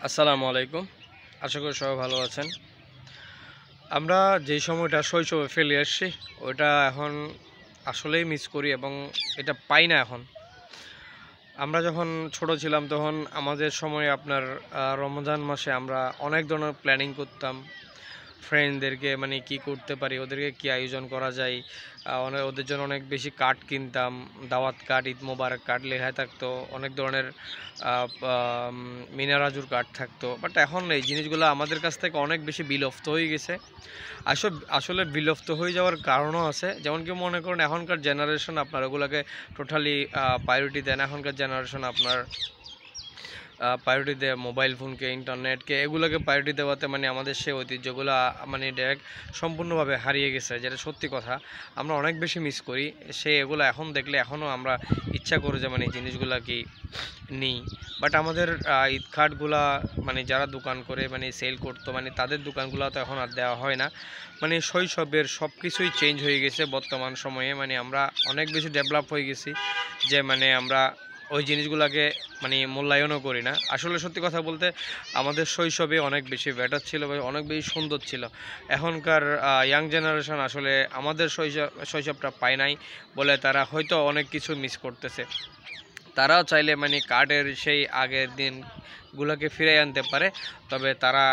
আসসালামু আলাইকুম। আশা করি সবাই ভালো আছেন। আমরা যেই সময়টা শৈশবে ফেলে আসছি ওইটা এখন আসলেই মিস করি এবং এটা পাই না এখন। আমরা যখন ছোট ছিলাম তখন আমাদের সময়ে আপনার রমজান মাসে আমরা অনেক ধরনের প্ল্যানিং করতাম। ফ্রেন্ডদেরকে মানে কি করতে পারি, ওদেরকে কি আয়োজন করা যায়, ওদের জন্য অনেক বেশি কার্ড কিনতাম। দাওয়াত কার্ড, ঈদ মোবারক কার্ড লেখা থাকতো, অনেক ধরনের মিনারাজুর কার্ড থাকতো। বাট এখন এই জিনিসগুলো আমাদের কাছ থেকে অনেক বেশি বিলুপ্ত হয়ে গেছে। আসলে বিলুপ্ত হয়ে যাওয়ার কারণও আছে। যেমন কি মনে করুন এখনকার জেনারেশন আপনার ওগুলোকে টোটালি প্রায়োরিটি দেন। এখনকার জেনারেশন আপনার প্রায়োরিটি দেয় মোবাইল ফোনকে, ইন্টারনেটকে, এগুলোকে প্রায়োরিটি দেওয়াতে মানে আমাদের সেই ঐতিহ্যগুলো মানে ডাইরেক্ট সম্পূর্ণভাবে হারিয়ে গেছে, যেটা সত্যি কথা। আমরা অনেক বেশি মিস করি এগুলো এখন দেখলে এখনও আমরা ইচ্ছা করে যে মানে জিনিসগুলো কি নিই। বাট আমাদের ঈদ কার্ডগুলা মানে যারা দোকান করে মানে সেল করতো মানে তাদের দোকানগুলো তো এখন আর দেওয়া হয় না। মানে শৈশবের সব কিছুই চেঞ্জ হয়ে গেছে বর্তমান সময়ে। মানে আমরা অনেক বেশি ডেভেলপ হয়ে গেছি যে মানে আমরা ওই জিনিসগুলোকে মানে মূল্যায়নও করি না। আসলে সত্যি কথা বলতে আমাদের শৈশবে অনেক বেশি বেটার ছিল বা অনেক বেশি সুন্দর ছিল। এখনকার ইয়াং জেনারেশন আসলে আমাদের শৈশবটা পায় নাই বলে তারা হয়তো অনেক কিছু মিস করতেছে। তারাও চাইলে মানে কার্ডের সেই আগের দিনগুলোকে ফিরে আনতে পারে, তবে তারা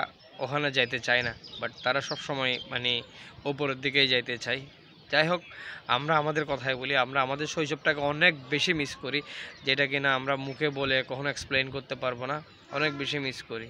ওখানে যাইতে চায় না। বাট তারা সবসময় মানে ওপরের দিকেই যাইতে চায়। যাই হোক, আমরা আমাদের কথাই বলি, আমরা আমাদের শৈশবটাকে অনেক বেশি মিস করি, যেটা কিনা আমরা মুখে বলে কখনো এক্সপ্লেইন করতে পারবো না। অনেক বেশি মিস করি।